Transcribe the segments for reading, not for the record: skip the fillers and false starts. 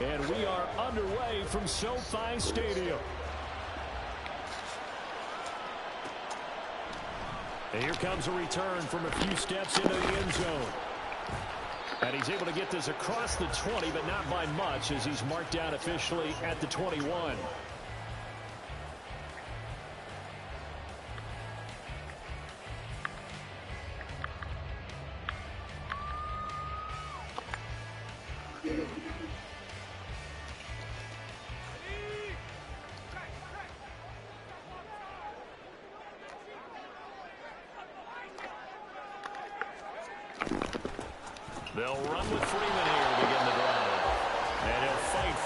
And we are underway from SoFi Stadium. And here comes a return from a few steps into the end zone. And he's able to get this across the 20, but not by much, as he's marked down officially at the 21. They'll run with Freeman here to begin the drive. And he'll fight.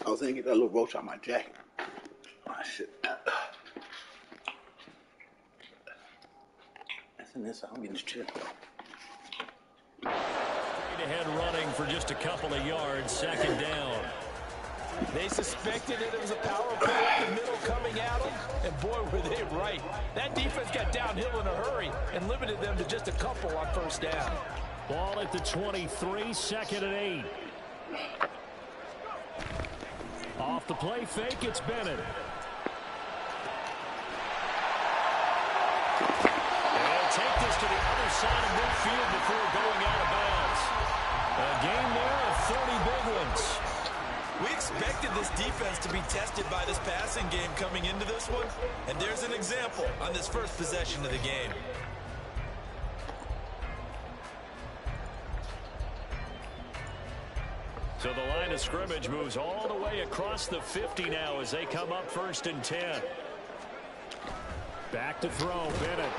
I was thinking, get that little roach out my jacket. Oh, shit. That's in this. I'm getting this chip. Straight ahead running for just a couple of yards. Second down. They suspected it was a power play up the middle coming at them, and boy, were they right. That defense got downhill in a hurry and limited them to just a couple on first down. Ball at the 23, second and 8. Off the play fake, it's Bennett. They'll take this to the other side of midfield before going out of bounds. A game there of 30 big ones. We expected this defense to be tested by this passing game coming into this one, and there's an example on this first possession of the game. So the line of scrimmage moves all the way across the 50 now as they come up first and 10. Back to throw, Bennett.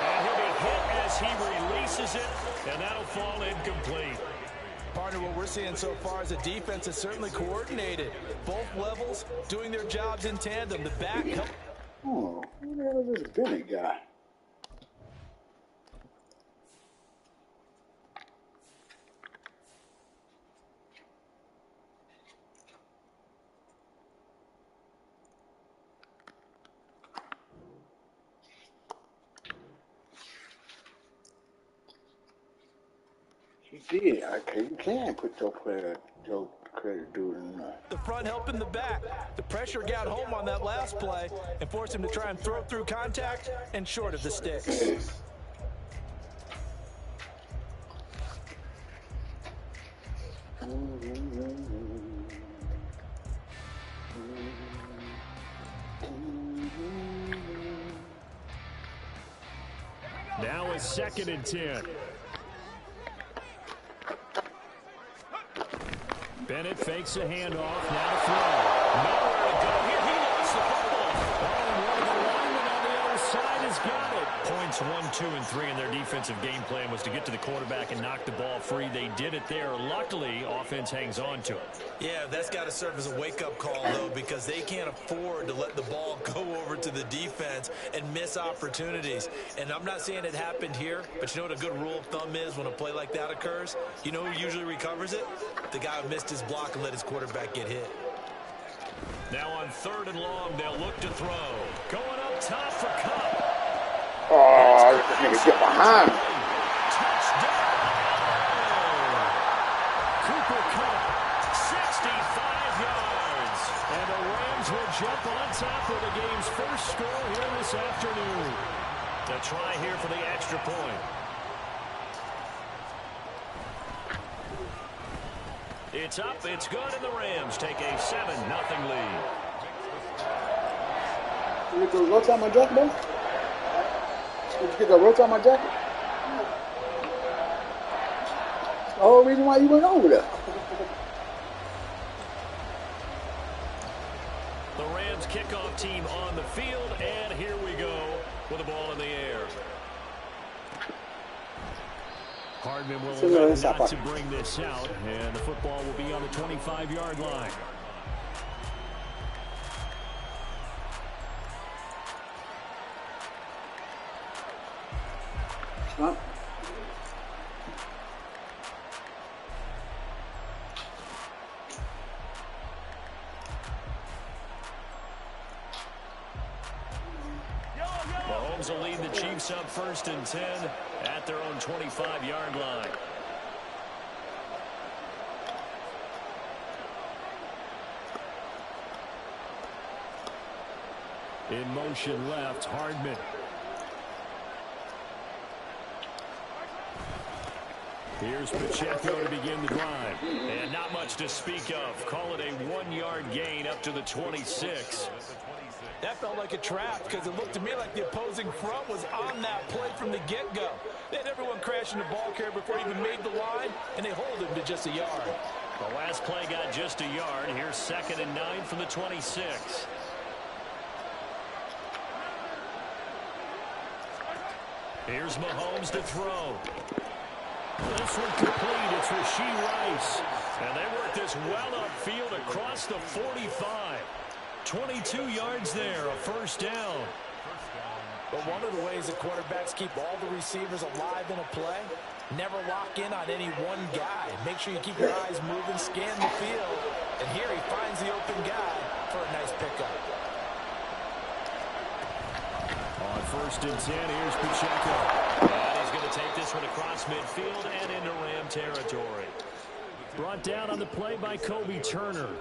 And he'll be hit as he releases it, and that'll fall incomplete. Partner, what we're seeing so far is the defense is certainly coordinated. Both levels doing their jobs in tandem. The back. Oh, who the hell is this Bennett guy? You did. You can't put your credit dude in there. The front helping the back. The pressure got home on that last play and forced him to try and throw through contact and short of the sticks. Now it's second and 10. Bennett fakes a handoff. Now to throw. Nowhere to go here. He lost the football. Oh, and one of the linemen on the other side has got it. Points 1, 2, and 3 in their defensive game plan was to get to the quarterback and knock the ball free. They did it there. Luckily, offense hangs on to it. Yeah, that's got to serve as a wake-up call, though, because they can't afford to let the ball go over to the defense and miss opportunities. And I'm not saying it happened here, but you know what a good rule of thumb is when a play like that occurs? You know who usually recovers it? The guy who missed his block and let his quarterback get hit. Now on third and long, they'll look to throw. Going up top for Cup. Oh, this nigga get behind me. Touchdown! Cooper Cup, 65 yards. And the Rams will jump on top of the game's first score here this afternoon. The try here for the extra point. It's up, it's good, and the Rams take a 7-0 lead. You get the roach out my jacket, though? Did you get the roach out my jacket? That's the whole reason why you went over there. Rams kickoff team on the field, and here we go with the ball in the air. Hardman will elect not to bring this out, and the football will be on the 25-yard line. Huh? Mahomes will lead the Chiefs up 1st and 10 at their own 25-yard line. In motion left, Hardman. Here's Pacheco to begin the drive. And not much to speak of. Call it a 1-yard gain up to the 26. That felt like a trap because it looked to me like the opposing front was on that play from the get-go. They had everyone crashing the ball carrier before he even made the line, and they hold him to just a yard. The last play got just a yard. Here's 2nd and 9 from the 26. Here's Mahomes to throw. This one complete. It's Rashee Rice. And they work this well upfield across the 45. 22 yards there, a 1st down. But one of the ways that quarterbacks keep all the receivers alive in a play, never lock in on any one guy. Make sure you keep your eyes moving, scan the field. And here he finds the open guy for a nice pickup. On 1st and 10, here's Pacheco. And he's going to take this one across midfield and into Ram territory. Brought down on the play by Kobe Turner.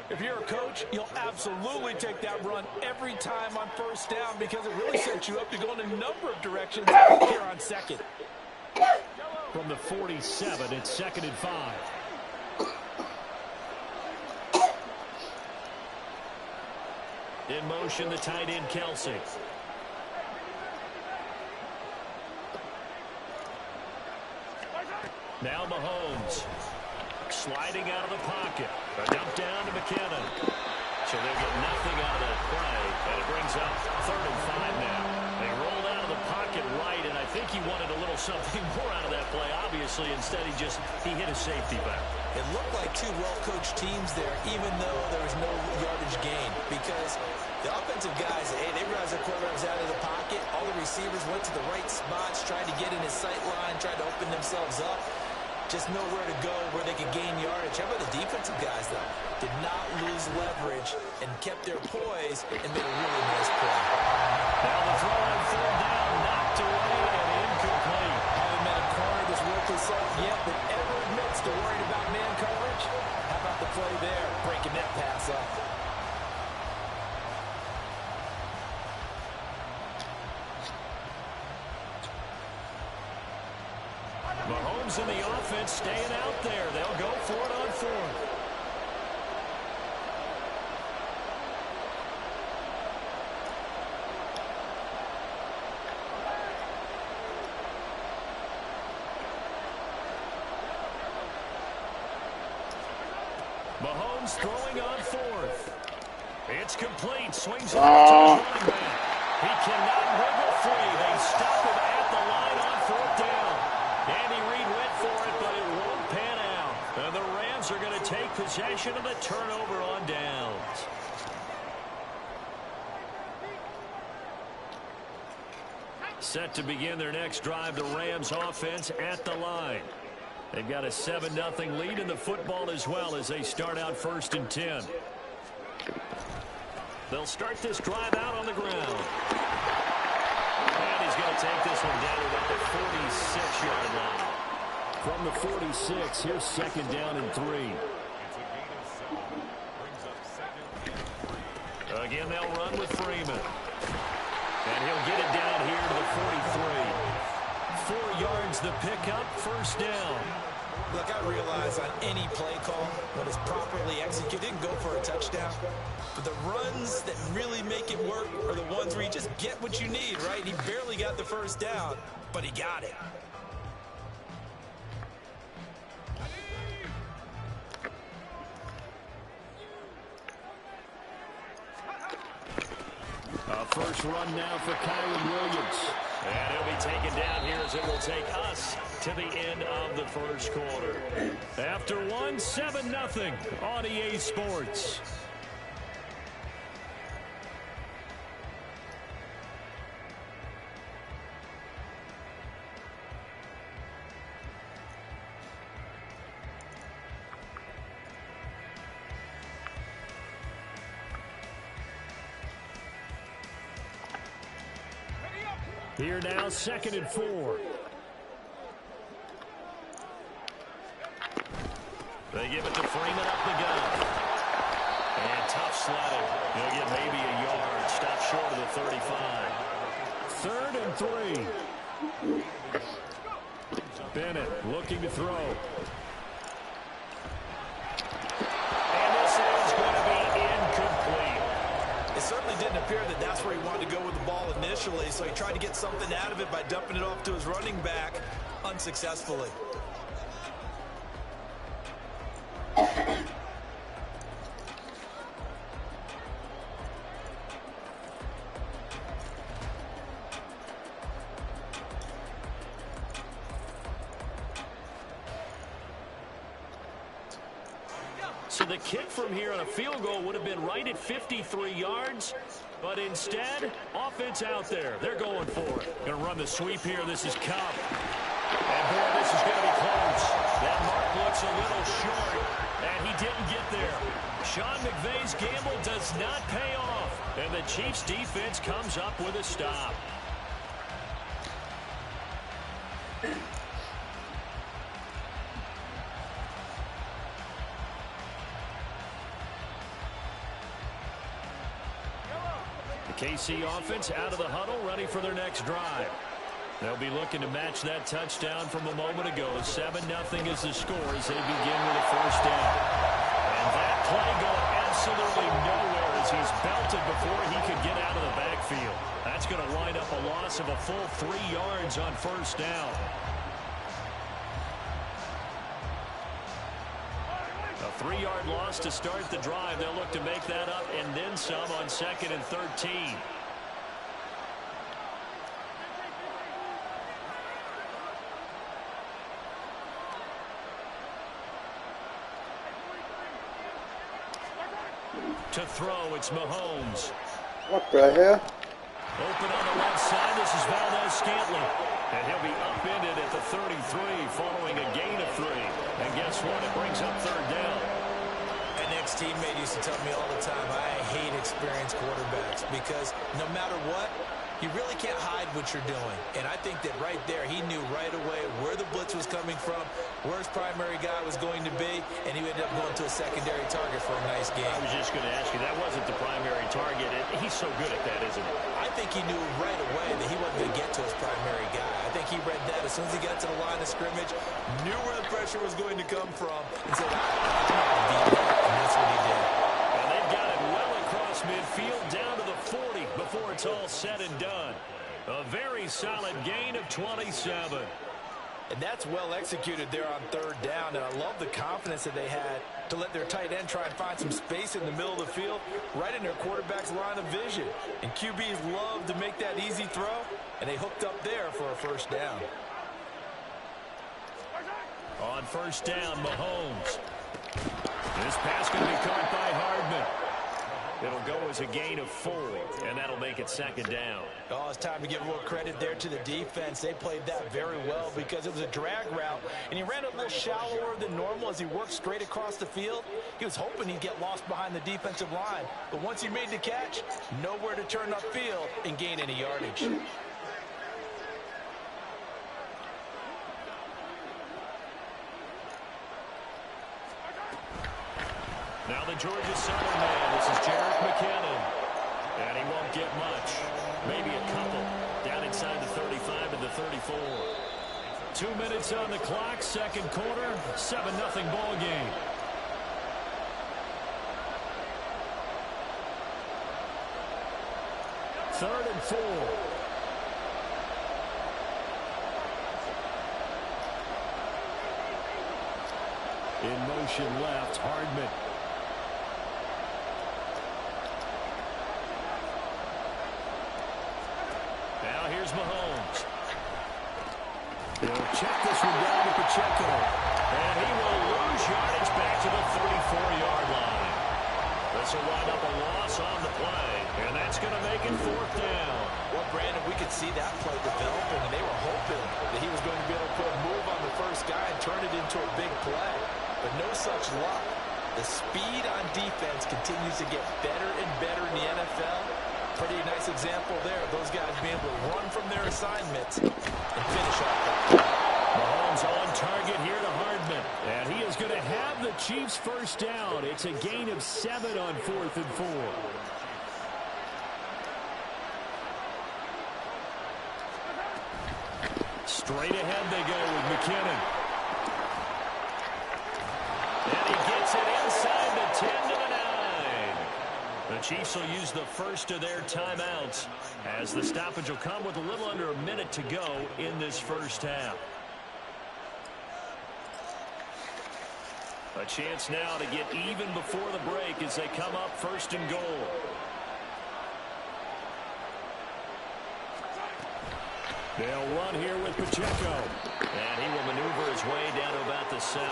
If you're a coach, you'll absolutely take that run every time on 1st down because it really sets you up to go in a number of directions here on 2nd. From the 47, it's 2nd and 5. In motion, the tight end, Kelsey. Now Mahomes. Sliding out of the pocket. A dump down to McKinnon. So they'll get nothing out of that play. And it brings up 3rd and 5 now. They rolled out of the pocket right, and I think he wanted a little something more out of that play. Obviously, instead he hit a safety back. It looked like two well-coached teams there, even though there was no yardage gain. Because the offensive guys, hey, they realized their quarterback was out of the pocket. All the receivers went to the right spots, tried to get in his sight line, tried to open themselves up. Just know where to go, where they could gain yardage. How about the defensive guys, though? Did not lose leverage and kept their poise and made a really nice play. Now the throw on 3rd down, knocked away and incomplete. Haven't met a corner that's worth his salt yet that ever admits to worrying about man coverage. How about the play there, breaking that pass up? Mahomes and the offense staying out there. They'll go for it on 4th. Mahomes throwing on 4th. It's complete. Swings it out to the running back. He cannot wiggle free. They stop him at the line on 4th down. Andy Reid went for it, but it won't pan out. And the Rams are going to take possession of the turnover on downs. Set to begin their next drive, the Rams offense at the line. They've got a 7-0 lead in the football as well as they start out 1st and 10. They'll start this drive out on the ground. And he's going to take this one down to about the 46-yard line. From the 46, here's 2nd down and 3. Again, they'll run with Freeman. And he'll get it down here to the 43. 4 yards the pickup, 1st down. Look, I realize on any play call, when it's properly executed, you can go for a touchdown. But the runs that really make it work are the ones where you just get what you need, right? He barely got the 1st down, but he got it. first run now for Kyron Williams. And he'll be taken down here as it will take us to the end of the first quarter. After one, 7-0 on EA Sports. Here now, 2nd and 4. They give it to Freeman up the gut. And tough sledding. He'll get maybe a yard. Stop short of the 35. 3rd and 3. Bennett looking to throw. And this is going to be incomplete. It certainly didn't appear that that's where he wanted to go with the ball initially, so he tried to get something out of it by dumping it off to his running back unsuccessfully. So the kick from here on a field goal would have been right at 53 yards. But instead, offense out there. They're going for it. Going to run the sweep here. This is Cup. And boy, this is going to be close. That mark looks a little short. And he didn't get there. Sean McVay's gamble does not pay off. And the Chiefs defense comes up with a stop. KC offense out of the huddle, ready for their next drive. They'll be looking to match that touchdown from a moment ago. 7-0 is the score as they begin with a first down. And that play going absolutely nowhere as he's belted before he could get out of the backfield. That's going to wind up a loss of a full 3 yards on first down. A 3-yard loss to start the drive. They'll look to make that up and then some on 2nd and 13. To throw, it's Mahomes. What the hell? Open on the left side, this is Valdez-Scantling. And he'll be upended at the 33 following a gain of 3. And guess what? It brings up 3rd down. An ex-teammate used to tell me all the time, I hate experienced quarterbacks because no matter what, you really can't hide what you're doing. And I think that right there, he knew right away where the blitz was coming from, where his primary guy was going to be, and he ended up going to a secondary target for a nice game. I was just going to ask you, that wasn't the primary target. He's so good at that, isn't he? I think he knew right away that he wasn't going to get to his primary guy. I think he read that as soon as he got to the line of scrimmage, knew where the pressure was going to come from, and said, I'm not going to beat that, and that's what he did. And they've got it well across midfield down to the 40 before it's all said and done. A very solid gain of 27. And that's well executed there on 3rd down. And I love the confidence that they had to let their tight end try and find some space in the middle of the field, right in their quarterback's line of vision. And QBs love to make that easy throw, and they hooked up there for a first down. On first down, Mahomes. This pass going to be caught by Hardman. It'll go as a gain of 4, and that'll make it 2nd down. Oh, it's time to give a little credit there to the defense. They played that very well because it was a drag route, and he ran a little shallower than normal as he worked straight across the field. He was hoping he'd get lost behind the defensive line, but once he made the catch, nowhere to turn upfield and gain any yardage. Now the Georgia Southern man, this is Jerick McKinnon. And he won't get much. Maybe a couple. Down inside the 35 and the 34. 2 minutes on the clock, 2nd quarter, 7-0 ball game. Third and 4. In motion left, Hardman. Mahomes. He'll check this one down to Pacheco. And he will lose yardage back to the 34-yard line. This will wind up a loss on the play. And that's going to make it 4th down. Well, Brandon, we could see that play developing, and they were hoping that he was going to be able to put a move on the first guy and turn it into a big play. But no such luck. The speed on defense continues to get better and better in the NFL. Pretty nice example there. Those guys being able to run from their assignments and finish off that. Mahomes on target here to Hardman. And he is going to have the Chiefs first down. It's a gain of 7 on 4th and 4. Straight ahead they go with McKinnon. And he gets it inside the 10 to the 9. The Chiefs will use the first of their timeouts as the stoppage will come with a little under a minute to go in this first half. A chance now to get even before the break as they come up 1st and goal. They'll run here with Pacheco. And he will maneuver his way down to about the 7.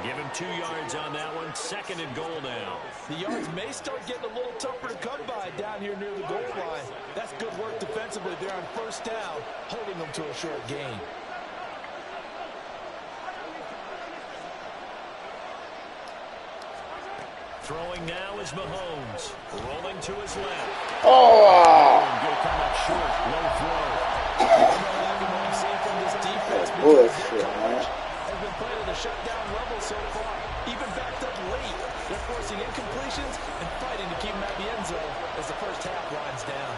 Give him 2 yards on that one. 2nd and goal now. The yards may start getting a little tougher to come by down here near the goal line. That's good work defensively there on 1st down, holding them to a short gain. Throwing now is Mahomes. Rolling to his left. Oh! Going to come up short. Low throw. I've seen from this defense Bullshit, man. Has been playing at a shutdown level so far. Even backed up late. They're forcing incompletions and fighting to keep them at the end zone as the first half winds down.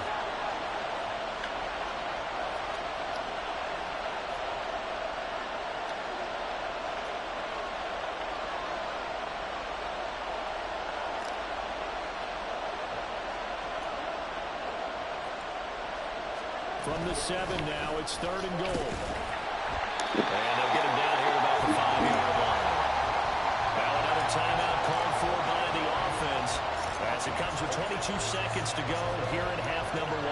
From the 7 now, it's 3rd and goal. And they'll get him down here about the 5-yard line. Now another timeout called for by the offense as it comes with 22 seconds to go here in half number 1.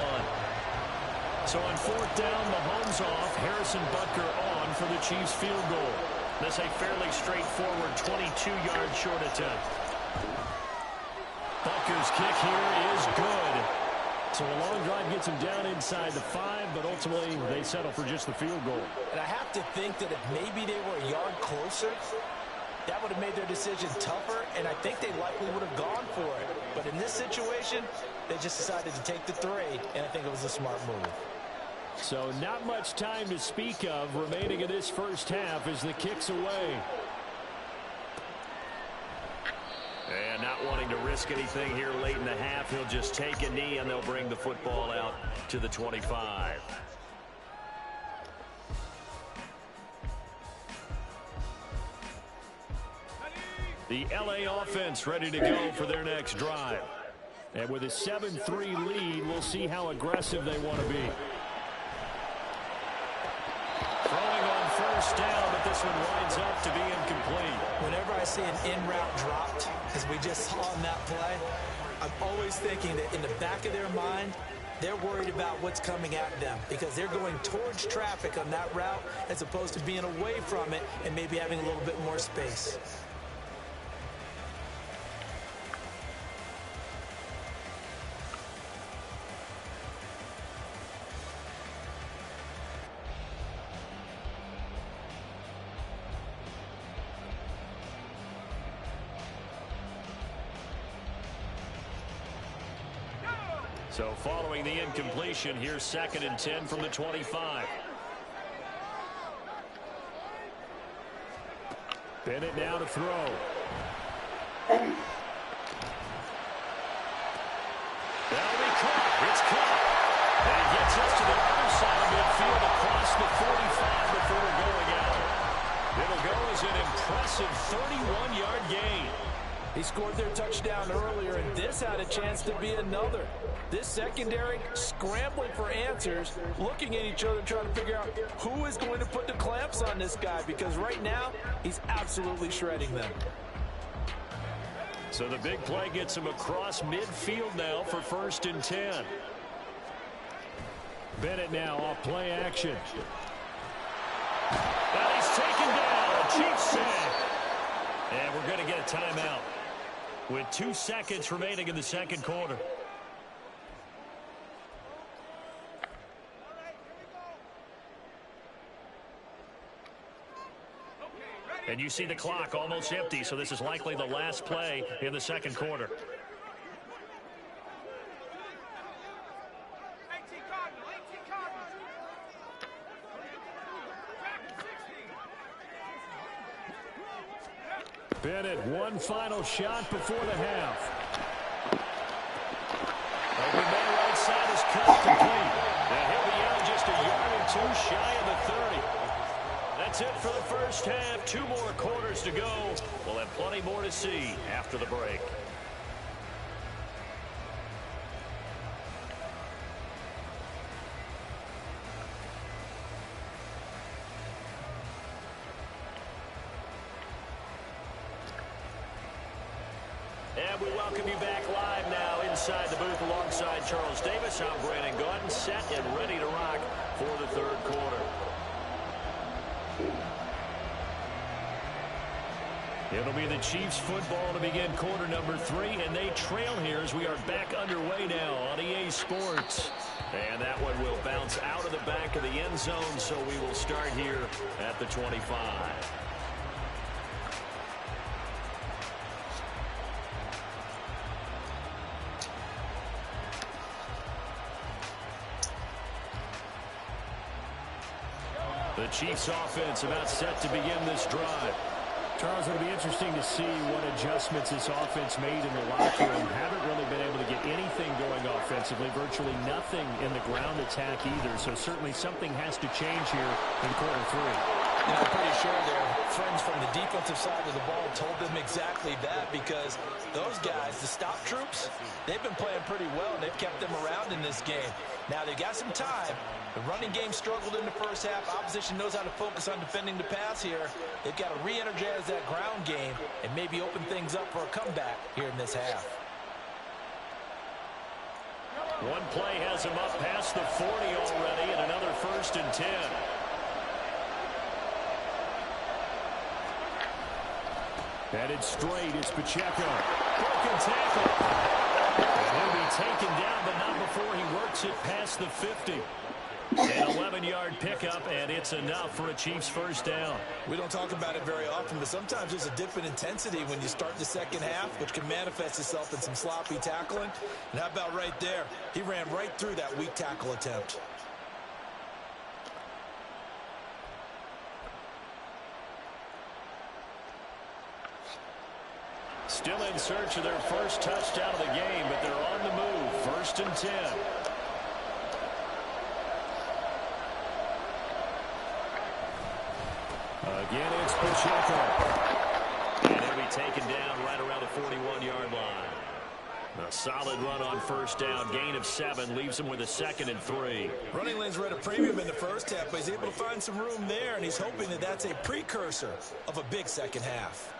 So on 4th down, Mahomes off, Harrison Butker on for the Chiefs field goal. This a fairly straightforward 22-yard short attempt. Butker's kick here is good. So a long drive gets him down inside the 5, but ultimately they settle for just the field goal. And I have to think that if maybe they were a yard closer, that would have made their decision tougher, and I think they likely would have gone for it. But in this situation, they just decided to take the 3, and I think it was a smart move. So not much time to speak of remaining in this first half as the kick's away. And not wanting to risk anything here late in the half, he'll just take a knee and they'll bring the football out to the 25. The LA offense ready to go for their next drive. And with a 7-3 lead, we'll see how aggressive they want to be. Throwing on 1st down, but this one winds up to be incomplete. Whenever I see an in-route dropped, as we just saw in that play, I'm always thinking that in the back of their mind, they're worried about what's coming at them because they're going towards traffic on that route as opposed to being away from it and maybe having a little bit more space. So following the incompletion, here's 2nd and 10 from the 25. Bennett now to throw. That'll be caught. It's caught. And he gets us to the other side of midfield across the 45 before going out. It'll go as an impressive 31-yard gain. He scored their touchdown earlier, and this had a chance to be another. This secondary scrambling for answers, looking at each other, trying to figure out who is going to put the clamps on this guy, because right now, he's absolutely shredding them. So the big play gets him across midfield now for 1st and 10. Bennett now off play action. And he's taken down. Chiefs sack. And we're going to get a timeout with 2 seconds remaining in the second quarter. And you see the clock almost empty, so this is likely the last play in the second quarter. Bennett, one final shot before the half. Open man right side is cut complete. And he'll be out just a yard or two shy of the 30. That's it for the first half. 2 more quarters to go. We'll have plenty more to see after the break. And we welcome you back live now inside the booth alongside Charles Davis. I'm Brandon Gaudin, set and ready to rock for the third quarter. It'll be the Chiefs football to begin quarter number 3, and they trail here as we are back underway now on EA Sports. And that one will bounce out of the back of the end zone, so we will start here at the 25. The Chiefs offense about set to begin this drive. Charles, it'll be interesting to see what adjustments this offense made in the locker room. Haven't really been able to get anything going offensively, virtually nothing in the ground attack either. So certainly something has to change here in quarter 3. And I'm pretty sure their friends from the defensive side of the ball told them exactly that, because those guys, the stop troops, they've been playing pretty well, and they've kept them around in this game. Now, they've got some time. The running game struggled in the first half. Opposition knows how to focus on defending the pass here. They've got to re-energize that ground game and maybe open things up for a comeback here in this half. One play has him up past the 40 already, and another 1st and 10. Headed straight, it's Pacheco. Broken tackle. And he'll be taken down, but not before he works it past the 50. An 11-yard pickup, and it's enough for a Chiefs first down. We don't talk about it very often, but sometimes there's a dip in intensity when you start the second half, which can manifest itself in some sloppy tackling. And how about right there? He ran right through that weak tackle attempt. Still in search of their first touchdown of the game, but they're on the move. 1st and 10. Again, it's Pacheco. And he'll be taken down right around the 41-yard line. A solid run on first down. Gain of 7 leaves him with a 2nd and 3. Running lanes were at a premium in the first half, but he's able to find some room there, and he's hoping that that's a precursor of a big second half.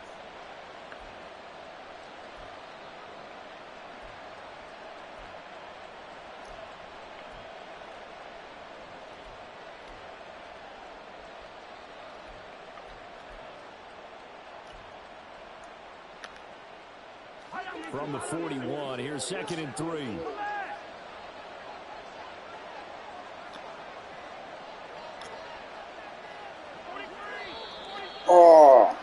From the 41, here's 2nd and 3. Oh.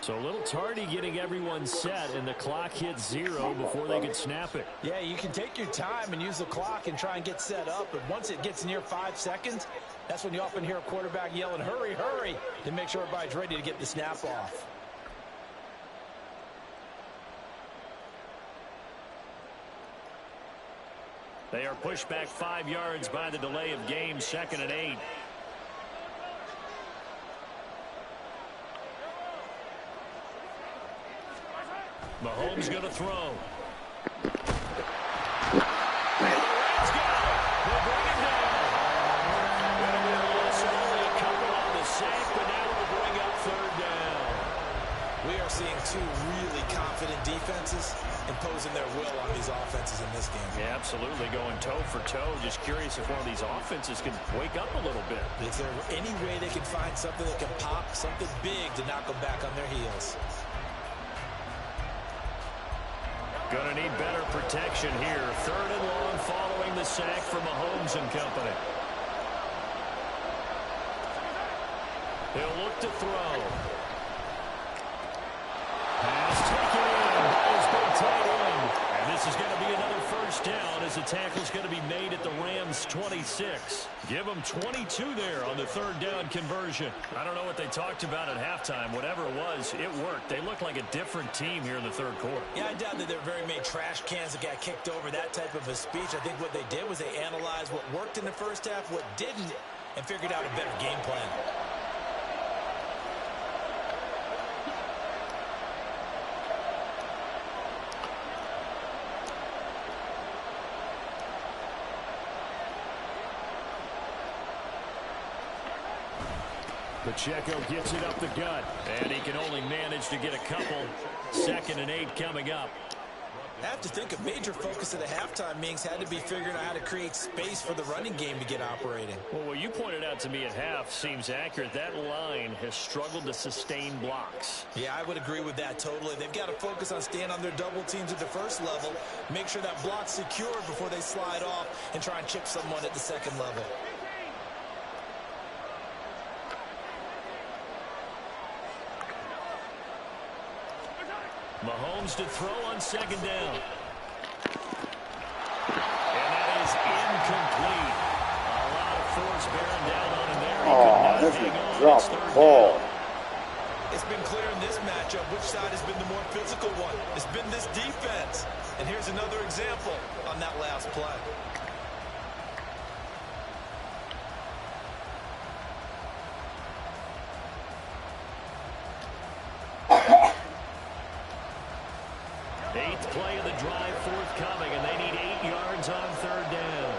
So a little tardy getting everyone set, and the clock hits 0 before they could snap it. Yeah, you can take your time and use the clock and try and get set up, but once it gets near 5 seconds, that's when you often hear a quarterback yelling, hurry, hurry, to make sure everybody's ready to get the snap off. They are pushed back 5 yards by the delay of game. 2nd and 8. Mahomes going to throw. And the Rams got it. They'll bring it down. Going to be a loss of only a couple on the sack, but now we'll bring up 3rd down. We are seeing 2 really confident defenses imposing their will on these offenses in this game. Yeah, absolutely, going toe for toe. Just curious if one of these offenses can wake up a little bit. Is there any way they can find something that can pop, something big to knock them back on their heels? Gonna need better protection here. 3rd and long following the sack from Mahomes and company. He'll look to throw. Pass taken in. It's been tight end. And this is going to be another first down as the tackle's going to be made at the Rams' 26. Give them 22 there on the 3rd down conversion. I don't know what they talked about at halftime. Whatever it was, it worked. They look like a different team here in the 3rd quarter. Yeah, I doubt that there were very many trash cans that got kicked over, that type of a speech. I think what they did was they analyzed what worked in the first half, what didn't, and figured out a better game plan. Pacheco gets it up the gut, and he can only manage to get a couple. 2nd and 8 coming up. I have to think a major focus of the halftime meetings had to be figuring out how to create space for the running game to get operating. Well, what you pointed out to me at half seems accurate. That line has struggled to sustain blocks. Yeah, I would agree with that totally. They've got to focus on staying on their double teams at the first level, make sure that block's secured before they slide off and try and chip someone at the 2nd level. Mahomes to throw on 2nd down. And that is incomplete. A lot of force bearing down on him there. Oh, this is drop the ball. It's been clear in this matchup which side has been the more physical one. It's been this defense. And here's another example on that last play. Eighth play of the drive forthcoming, and they need 8 yards on 3rd down.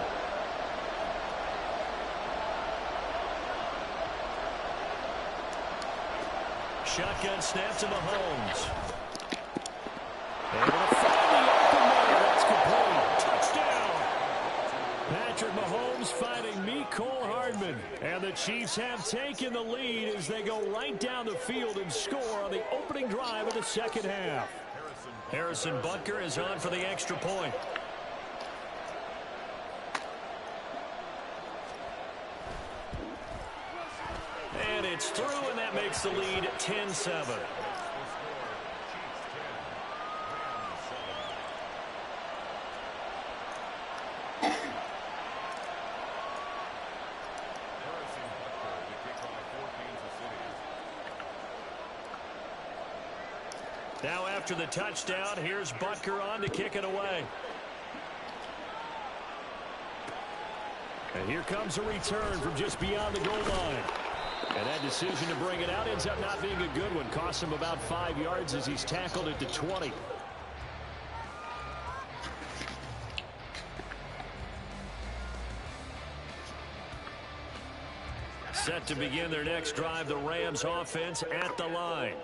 Shotgun snap to Mahomes. Able to find the open man. That's complete. Touchdown. Patrick Mahomes finding Mecole Hardman. And the Chiefs have taken the lead as they go right down the field and score on the opening drive of the 2nd half. Harrison Butker is on for the extra point. And it's through, and that makes the lead 10-7. Now after the touchdown, here's Butker on to kick it away. And here comes a return from just beyond the goal line. And that decision to bring it out ends up not being a good one. Costs him about 5 yards as he's tackled at the 20. Set to begin their next drive, the Rams offense at the line.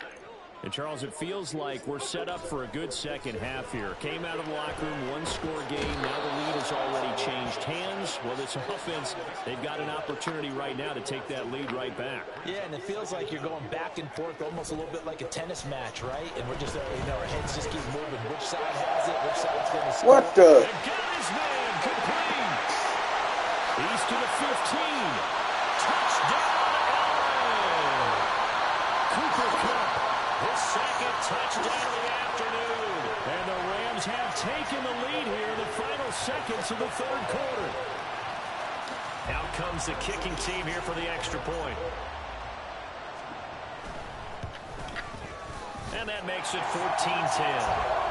And, Charles, it feels like we're set up for a good second half here. Came out of the locker room, one-score game. Now the lead has already changed hands. Well, this offense, they've got an opportunity right now to take that lead right back. Yeah, and it feels like you're going back and forth almost a little bit like a tennis match, right? And we're just, our heads just keep moving. Which side has it? Which side's going to score? What the? And got his man, complete. He's to the 15. Touchdown, LA. Cooper Kupp. His 2nd touchdown of the afternoon. And the Rams have taken the lead here in the final seconds of the 3rd quarter. Out comes the kicking team here for the extra point. And that makes it 14-10.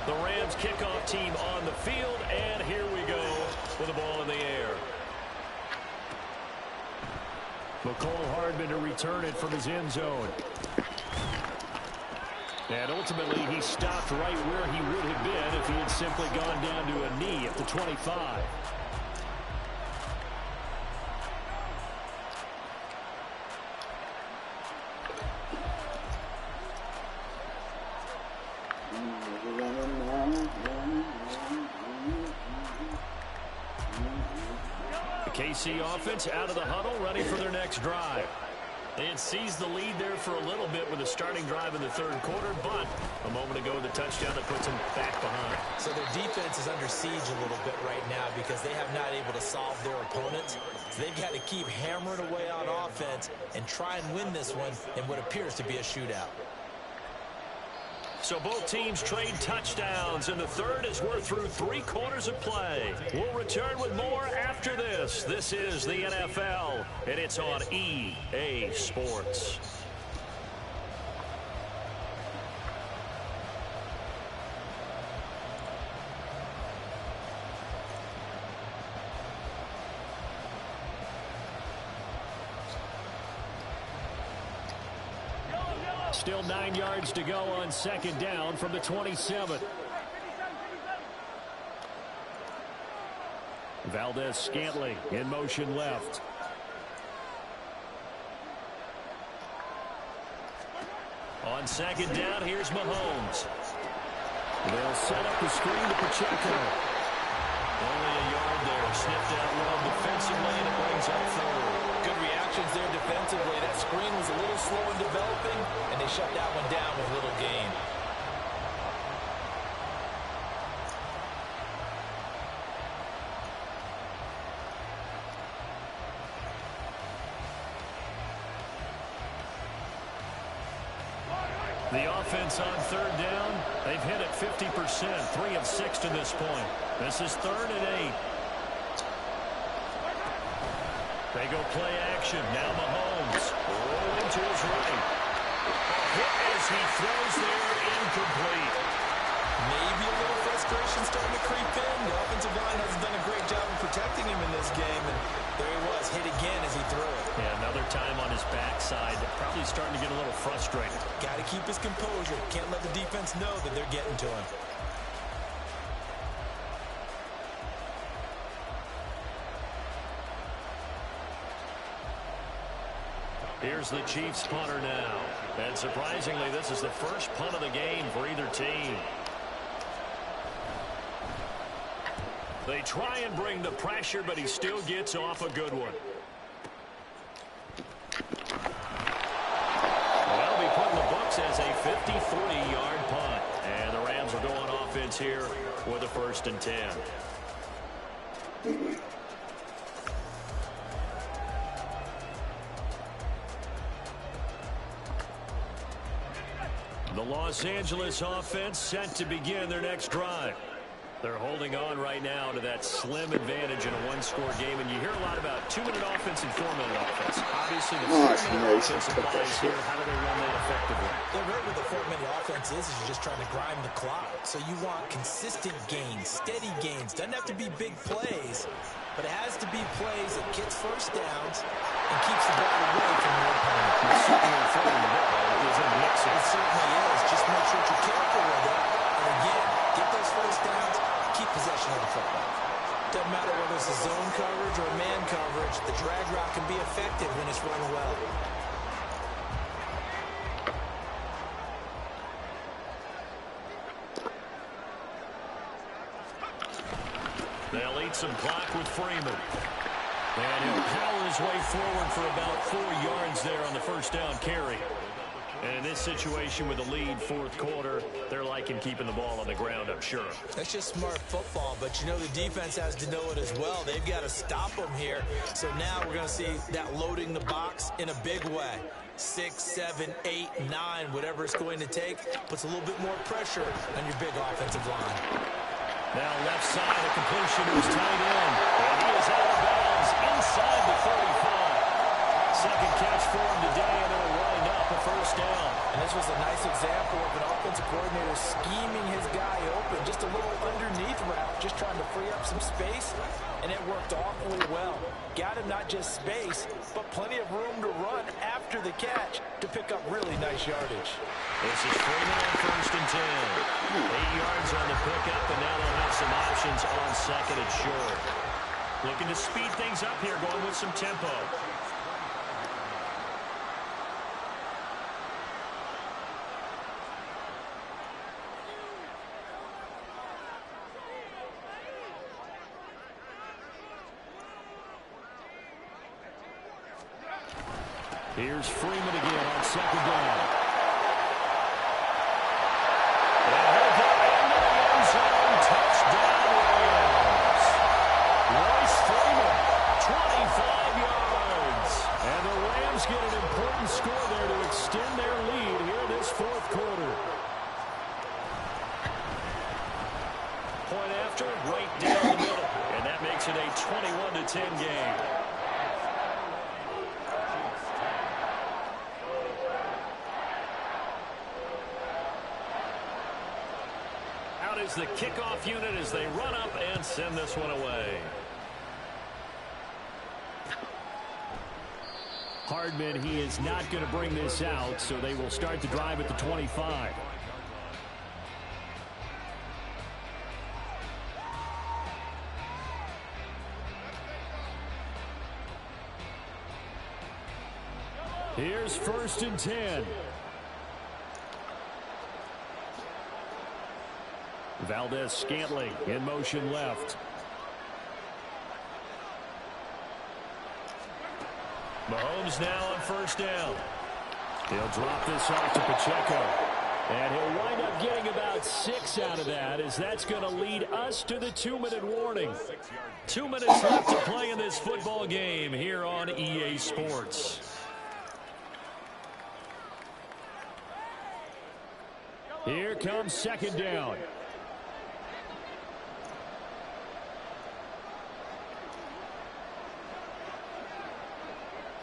The Rams kickoff team on the field, and here we go with the ball in the air. McCole Hardman to return it from his end zone. And ultimately, he stopped right where he would have been if he had simply gone down to a knee at the 25. The KC offense out of the huddle, ready for their next drive. They had seized the lead there for a little bit with a starting drive in the third quarter, but a moment ago the touchdown that puts them back behind. So their defense is under siege a little bit right now because they have not able to solve their opponents. So they've got to keep hammering away on offense and try and win this one in what appears to be a shootout. So both teams trade touchdowns, and the third as we're through 3 quarters of play. We'll return with more after this. This is the NFL, and it's on EA Sports. Still 9 yards to go on second down from the 27. Valdez-Scantling in motion left. On second down, here's Mahomes. They'll set up the screen to Pacheco. Only a yard there. Sniffed out well defensively, and it brings up third. Good reactions there defensively. That screen was a little slow in developing, and they shut that one down with little gain. The offense on third down, they've hit it 50%, 3 of 6 to this point. This is 3rd and 8. They go play action. Now Mahomes rolling to his right. Hit as he throws there, incomplete. Maybe a little frustration starting to creep in. The offensive line hasn't done a great job of protecting him in this game, and there he was, hit again as he threw it. Yeah, another time on his backside, probably starting to get a little frustrated. Got to keep his composure. Can't let the defense know that they're getting to him. Here's the Chiefs punter now. And surprisingly, this is the first punt of the game for either team. They try and bring the pressure, but he still gets off a good one. Well, we put in the books as a 53-yard punt. And the Rams will go on offense here with a 1st and 10. The Los Angeles offense set to begin their next drive. They're holding on right now to that slim advantage in a one-score game, and you hear a lot about 2-minute offense and 4-minute offense. Obviously, the 4-minute offense applies here. How do they run that effectively? They're right with the 4-minute offense is you're just trying to grind the clock. So you want consistent gains, steady gains. Doesn't have to be big plays, but it has to be plays that gets first downs and keeps the ball away from your opponent. Certainly throwing the ball is in the mix. It certainly is. Just make sure you're careful with it. And again, get those first downs, keep possession of the football. Doesn't matter whether it's a zone coverage or a man coverage, the drag route can be effective when it's run well. They'll eat some clock with Freeman. And he'll power his way forward for about 4 yards there on the first down carry. And in this situation with the lead, 4th quarter, they're liking keeping the ball on the ground, I'm sure. That's just smart football, but you know the defense has to know it as well. They've got to stop them here. So now we're going to see that loading the box in a big way. 6, 7, 8, 9, whatever it's going to take, puts a little bit more pressure on your big offensive line. Now left side, a completion to his tight end. And he is out of bounds inside the 35. Second catch for him today, and it'll wind up a first down. And this was a nice example of an offensive coordinator scheming his guy open. Just a little underneath route, just trying to free up some space and it worked awfully well. Got him not just space, but plenty of room to run after the catch to pick up really nice yardage. This is Freeman on 1st and 10. 8 yards on the pickup, and now they'll have some options on 2nd and short. Looking to speed things up here, going with some tempo. Here's Freeman again on 2nd down. And he'll go into the end zone. Touchdown, Rams. Royce Freeman, 25 yards. And the Rams get an important score there to extend their lead here in this 4th quarter. Point after, right down the middle. And that makes it a 21-10 game. Is the kickoff unit as they run up and send this one away. Hardman, he is not going to bring this out, so they will start the drive at the 25. Here's 1st and 10. Valdez-Scantling in motion left. Mahomes now on 1st down. He'll drop this off to Pacheco. And he'll wind up getting about 6 out of that, as that's going to lead us to the 2-minute warning. 2 minutes left to play in this football game here on EA Sports. Here comes 2nd down.